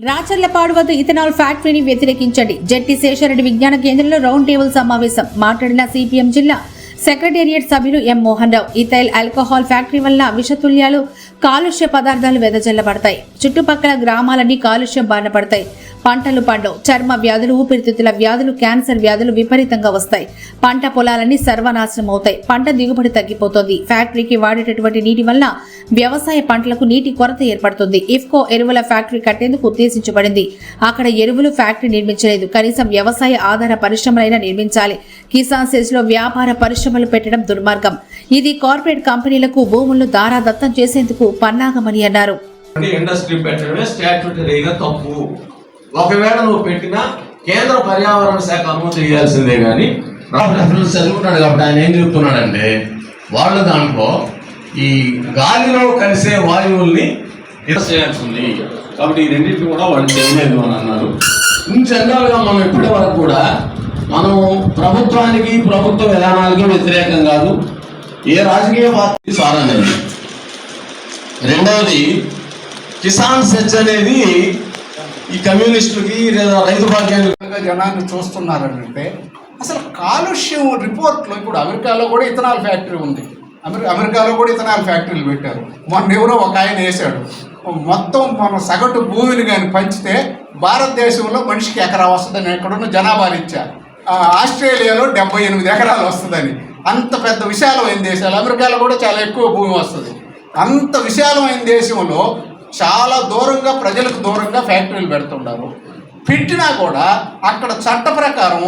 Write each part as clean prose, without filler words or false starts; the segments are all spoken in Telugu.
రాచర్లపాడు వద్ద ఇథనాల్ ఫ్యాక్టరీని వ్యతిరేకించండి. జెట్టి శేషారెడ్డి విజ్ఞాన కేంద్రంలో రౌండ్ టేబుల్ సమావేశం. మాట్లాడిన సిపిఎం జిల్లా సెక్రటేరియట్ సభ్యులు ఎం Mohan Rao. Ethyl alcohol factory వల్ల విషతుల్యాలు, కాలుష్య పదార్థాలు వెదజల్లబడతాయి. చుట్టుపక్కల గ్రామాలన్నీ కాలుష్యం బారిన పడతాయి. పంటలు పండవు. చర్మ వ్యాధులు, ఊపిరితిత్తుల వ్యాధులు, క్యాన్సర్ వ్యాధులు విపరీతంగా వస్తాయి. పంట పొలాలన్నీ సర్వనాశనం అవుతాయి. పంట దిగుబడి తగ్గిపోతుంది. ఫ్యాక్టరీకి వాడేటటువంటి నీటి వల్ల వ్యవసాయ పంటలకు నీటి కొరత ఏర్పడుతుంది. ఇఫ్కో ఎరువుల ఫ్యాక్టరీ కట్టేందుకు ఉద్దేశించబడింది. అక్కడ ఎరువులు ఫ్యాక్టరీ నిర్మించలేదు. కనీసం వ్యవసాయ ఆధార పరిశ్రమలైనా నిర్మించాలి. కిసాన్ సెజ్ లో వ్యాపార పరిశ్రమలు పెట్టడం దుర్మార్గం. ఇది కార్పొరేట్ కంపెనీలకు భూములను దారాదత్తం చేసేందుకు పన్నాగమని అన్నారు. ఇండస్ట్రీ పెట్టడమే స్టాట్యూటరీగా తప్పు. ఒకవేళ నువ్వు పెట్టినా కేంద్ర పర్యావరణ శాఖ అనుమతి ఇవ్వాల్సిందే. కానీ చదువుకున్నాడు కాబట్టి ఆయన ఏం చెప్తున్నాడంటే, వాళ్ళ దాంట్లో ఈ గాలిలో కలిసే వాయువుల్ని చేయాల్సింది. కాబట్టి ఈ రెండింటిని కూడా వాళ్ళు చేయలేదు అని అన్నారు. జనరల్గా మనం ఇప్పటి వరకు కూడా మనం ప్రభుత్వానికి, ప్రభుత్వ విధానాలకి వ్యతిరేకం కాదు. ఏ రాజకీయ పార్టీ సారనేది. రెండవది, కిసాన్ సెజ్ అనేది ఈ కమ్యూనిస్టులకి లేదా రైతు భాగ్యానికి జనాన్ని చూస్తున్నారంటే, అసలు కాలుష్యం రిపోర్ట్లో ఇప్పుడు అమెరికాలో కూడా ఇథనాల్ ఫ్యాక్టరీ ఉంది. అమెరికాలో కూడా ఇథనాల్ ఫ్యాక్టరీలు పెట్టారు. మొన్న ఎవరో ఒక ఆయన వేశాడు, మొత్తం మన సగటు భూమిని కానీ పంచితే భారతదేశంలో మనిషికి ఎకరా వస్తుందని ఎక్కడున్న జనాభా రీత్యా. ఆస్ట్రేలియాలో 78 ఎకరాలు వస్తుందని. అంత పెద్ద విశాలమైన దేశాలు. అమెరికాలో కూడా చాలా ఎక్కువ భూమి వస్తుంది. అంత విశాలమైన దేశంలో చాలా దూరంగా, ప్రజలకు దూరంగా ఫ్యాక్టరీలు పెడుతుంటారు. పెట్టినా కూడా అక్కడ చట్ట ప్రకారం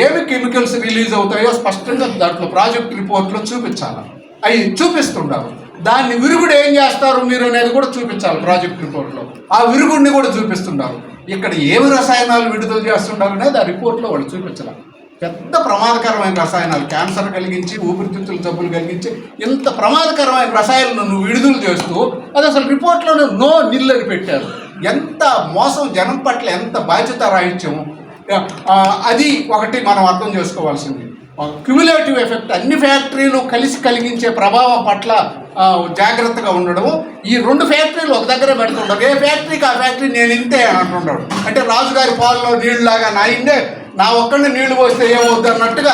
ఏమి కెమికల్స్ రిలీజ్ అవుతాయో స్పష్టంగా దాంట్లో ప్రాజెక్ట్ రిపోర్ట్లో చూపించాలి. అవి చూపిస్తుంటారు. దాన్ని విరుగుడు ఏం చేస్తారు మీరు అనేది కూడా చూపించాలి ప్రాజెక్ట్ రిపోర్ట్లో. ఆ విరుగుడిని కూడా చూపిస్తుంటారు. ఇక్కడ ఏమి రసాయనాలు విడుదల చేస్తుంటారు అనేది ఆ రిపోర్ట్లో వాళ్ళు చూపించాలి. పెద్ద ప్రమాదకరమైన రసాయనాలు, క్యాన్సర్ కలిగించి, ఊపిరితిత్తుల జబ్బులు కలిగించి, ఇంత ప్రమాదకరమైన రసాయనాలను నువ్వు విడుదల చేస్తూ అది అసలు రిపోర్ట్లోనే నో నిల్ అని పెట్టారు. ఎంత మోసం, జనం పట్ల ఎంత బాధ్యత రాహిత్యం. అది ఒకటి మనం అర్థం చేసుకోవాల్సింది. క్యుములేటివ్ ఎఫెక్ట్, అన్ని ఫ్యాక్టరీలు కలిసి కలిగించే ప్రభావం పట్ల జాగ్రత్తగా ఉండడం. ఈ 2 ఫ్యాక్టరీలు ఒక దగ్గర పెడుతుంటారు. ఏ ఫ్యాక్టరీకి ఆ ఫ్యాక్టరీ నేను ఇంతే అంటుంటాడు. అంటే రాజుగారి పాలలో నీళ్ళలాగా నా ఇండే, నా ఒక్కడిని నీళ్లు పోస్తే ఏమవుద్ది అన్నట్టుగా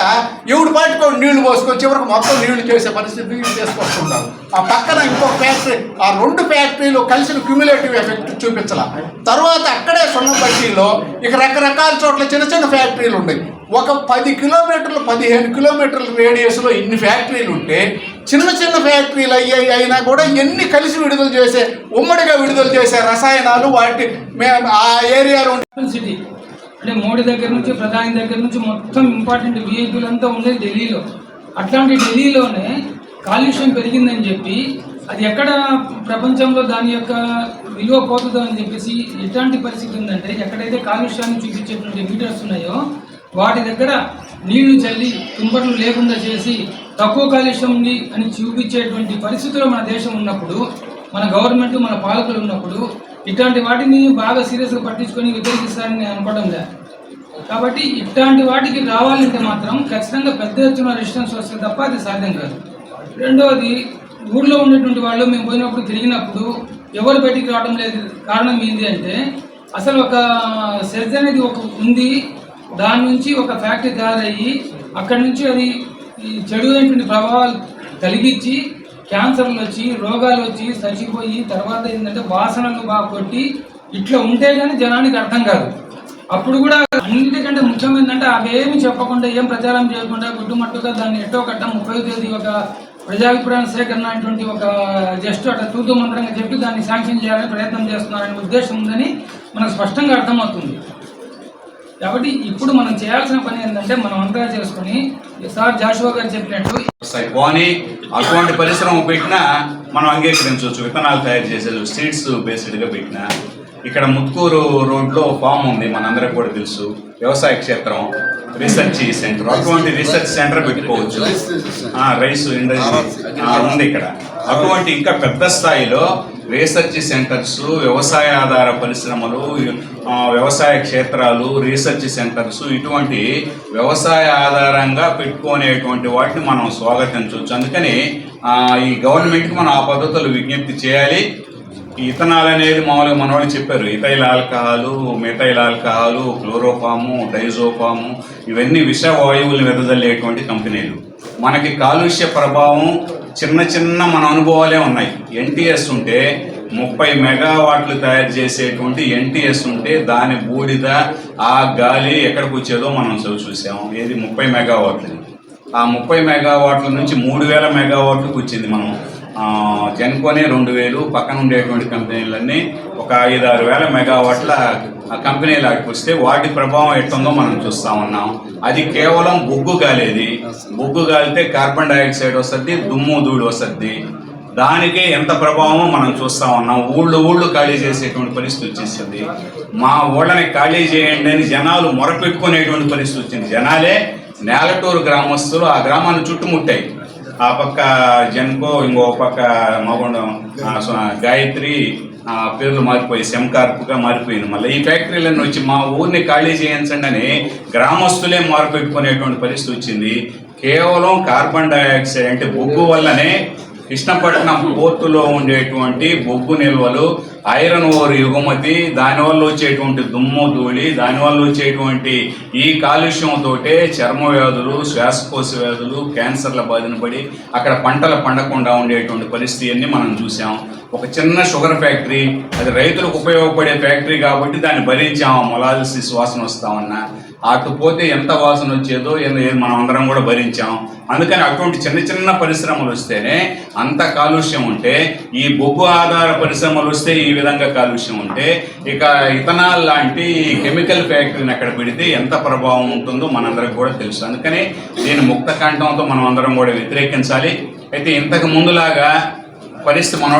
ఎవడు పాటికో నీళ్లు పోసుకొని చివరికి మొత్తం నీళ్లు చేసే పరిస్థితి చేసుకొస్తుంటారు. ఆ పక్కన ఇంకొక ఫ్యాక్టరీ, ఆ 2 ఫ్యాక్టరీలు కలిసిన క్యుములేటివ్ ఎఫెక్ట్ చూపించాల. తర్వాత అక్కడే సున్నపట్టిలో ఇక రకరకాల చోట్ల చిన్న చిన్న ఫ్యాక్టరీలు ఉన్నాయి. ఒక 10 కిలోమీటర్లు 15 కిలోమీటర్ల రేడియస్లో ఇన్ని ఫ్యాక్టరీలు ఉంటే చిన్న చిన్న ఫ్యాక్టరీలు అయినా కూడా ఎన్ని కలిసి విడుదల చేసే, ఉమ్మడిగా విడుదల చేసే రసాయనాలు వాటి ఆ ఏరియాలో సిటీ అంటే మోడీ దగ్గర నుంచి, ప్రధాని దగ్గర నుంచి మొత్తం ఇంపార్టెంట్ విఐపీలంతా ఉండేది ఢిల్లీలో. అట్లాంటి ఢిల్లీలోనే కాలుష్యం పెరిగిందని చెప్పి అది ఎక్కడ ప్రపంచంలో దాని యొక్క విలువ పోతుందో అని చెప్పేసి ఎట్లాంటి పరిస్థితి ఉందంటే, ఎక్కడైతే కాలుష్యాన్ని చూపించేటువంటి మీటర్స్ ఉన్నాయో వాటి దగ్గర నీళ్లు చల్లి తుంపర్లు లేకుండా చేసి తక్కువ కాలుష్యం ఉంది అని చూపించేటువంటి పరిస్థితుల్లో మన దేశం ఉన్నప్పుడు, మన గవర్నమెంట్, మన పాలకులు ఉన్నప్పుడు ఇట్లాంటి వాటిని బాగా సీరియస్గా పట్టించుకొని వ్యతిరేకిస్తారని అనుకోవడం లేదు. కాబట్టి ఇట్లాంటి వాటికి రావాలంటే మాత్రం ఖచ్చితంగా పెద్ద ఎత్తున రెసిస్టెన్స్ వస్తుంది తప్ప అది సాధ్యం కాదు. రెండవది, ఊళ్ళో ఉన్నటువంటి వాళ్ళు మేము పోయినప్పుడు తిరిగినప్పుడు ఎవరు బయటికి రావడం లేదు. కారణం ఏంటి అంటే, అసలు ఒక సెజ్ అనేది ఒక ఉంది, దాని నుంచి ఒక ఫ్యాక్టరీ తయారయ్యి అక్కడి నుంచి అది ఈ చెడు అయినటువంటి ప్రభావాలు కలిగించి క్యాన్సర్లు వచ్చి, రోగాలు వచ్చి చచ్చిపోయి, తర్వాత ఏంటంటే వాసనలు బాగా కొట్టి ఇట్లా ఉంటే కానీ జనానికి అర్థం కాదు. అప్పుడు కూడా అన్నిటికంటే ముఖ్యం ఏంటంటే అవేమి చెప్పకుండా, ఏం ప్రచారం చేయకుండా గుడ్డుమట్టుగా దాన్ని ఎట్టో కట్ట 30వ తేదీ ఒక ప్రజాభిప్రాయ సేకరణ అనేటువంటి ఒక జస్ట్ అట్లా తూతూ మంత్రంగా చెప్పి దాన్ని శాంక్షన్ చేయాలని ప్రయత్నం చేస్తున్నారనే ఉద్దేశం ఉందని మనకు స్పష్టంగా అర్థమవుతుంది. కాబట్టి ఇప్పుడు మనం చేయాల్సిన పని ఏంటంటే, మనం అంతా చేసుకుని సార్ జాషువా గారు చెప్పినట్టు పోనీ అటువంటి పరిశ్రమ పెట్టినా మనం అంగీకరించవచ్చు. విత్తనాలు తయారు చేసేది సీడ్స్ బేస్డ్గా పెట్టినా. ఇక్కడ ముత్కూరు రోడ్లో ఫామ్ ఉంది, మనందరికి కూడా తెలుసు, వ్యవసాయ క్షేత్రం రీసెర్చ్ సెంటర్. అటువంటి రీసెర్చ్ సెంటర్ పెట్టుకోవచ్చు. రైస్ ఇండస్ట్రీ ఉంది ఇక్కడ. అటువంటి ఇంకా పెద్ద స్థాయిలో రీసెర్చ్ సెంటర్స్, వ్యవసాయ ఆధార పరిశ్రమలు, వ్యవసాయ క్షేత్రాలు, రీసెర్చ్ సెంటర్స్, ఇటువంటి వ్యవసాయ ఆధారంగా పెట్టుకునేటువంటి వాటిని మనం స్వాగతించవచ్చు. అందుకని ఈ గవర్నమెంట్కి మనం ఆ పద్ధతులు విజ్ఞప్తి చేయాలి. ఇథనాల్ అనేది మామూలుగా మన వాళ్ళు చెప్పారు, ఇథైల్ ఆల్కహాలు, మెథైల్ ఆల్కహాలు, క్లోరోఫాము, డైజోఫాము, ఇవన్నీ విష వాయువులు వెదజల్లేటువంటి కంపెనీలు. మనకి కాలుష్య ప్రభావం చిన్న చిన్న మన అనుభవాలే ఉన్నాయి. ఎన్టీఎస్ ఉంటే 30 మెగావాట్లు తయారు చేసేటువంటి ఎన్టీఎస్ ఉంటే దాని బూడిద ఆ గాలి ఎక్కడికి వచ్చేదో మనం చూసాము. ఏది 30 మెగావాట్లు. ఆ 30 మెగావాట్ల నుంచి 3000 మెగావాట్లకు వచ్చింది. మనం జెన్కోనే 2000, పక్కన ఉండేటువంటి కంపెనీలన్నీ ఒక 5-6 వేల మెగావాట్ల కంపెనీలు ఆడికి వస్తే వాటి ప్రభావం ఎట్టుందో మనం చూస్తూ ఉన్నాం. అది కేవలం బొగ్గు గాలేది. బొగ్గు గాలితే కార్బన్ డైఆక్సైడ్ వస్తుంది, దుమ్ము ధూళి వస్తుంది. దానికే ఎంత ప్రభావమో మనం చూస్తూ ఉన్నాం. ఊళ్ళు ఖాళీ చేసేటువంటి పరిస్థితి వచ్చేసింది. మా ఊళ్ళని ఖాళీ చేయండి అని జనాలు మొరపెట్టుకునేటువంటి పరిస్థితి వచ్చింది. జనాలే నేలటూరు గ్రామస్తులు ఆ గ్రామాన్ని చుట్టుముట్టాయి. ఆ పక్క జన్కో, ఇంకో పక్క మగొండం, గాయత్రి పేర్లు మారిపోయి సెమ్కార్పుగా మారిపోయింది. మళ్ళీ ఈ ఫ్యాక్టరీలన్నీ వచ్చి మా ఊరిని ఖాళీ చేయించండి అని గ్రామస్తులే మారుపెట్టుకునేటువంటి పరిస్థితి వచ్చింది. కేవలం కార్బన్ డైఆక్సైడ్ అంటే బొగ్గు వల్లనే కృష్ణపట్నం పోర్టులో ఉండేటువంటి బొగ్గు నిల్వలు, ఐరన్ ఓర్ ఎగుమతి, దానివల్ల వచ్చేటువంటి దుమ్ము ధూళి, దానివల్ల వచ్చేటువంటి ఈ కాలుష్యంతో చర్మ వ్యాధులు, శ్వాసకోశ వ్యాధులు, క్యాన్సర్ల బారిన పడి అక్కడ పంటలు పండకుండా ఉండేటువంటి పరిస్థితి అన్ని మనం చూసాం. ఒక చిన్న షుగర్ ఫ్యాక్టరీ, అది రైతులకు ఉపయోగపడే ఫ్యాక్టరీ కాబట్టి దాన్ని భరించాము. మొలాసిస్ వాసన వస్తామన్నా అటు పోతే ఎంత వాసన వచ్చేదో మనం అందరం కూడా భరించాం. అందుకని అటువంటి చిన్న చిన్న పరిశ్రమలు వస్తేనే అంత కాలుష్యం ఉంటే, ఈ బొగ్గు ఆధార పరిశ్రమలు వస్తే ఈ విధంగా కాలుష్యం ఉంటే, ఇక ఇథనాల్ లాంటి కెమికల్ ఫ్యాక్టరీని అక్కడ పెడితే ఎంత ప్రభావం ఉంటుందో మనందరికి కూడా తెలుసు. అందుకని దీని ముక్త కంఠంతో మనం అందరం కూడా వ్యతిరేకించాలి. అయితే ఇంతకు ముందులాగా పరిస్థితి మనోళ్ళు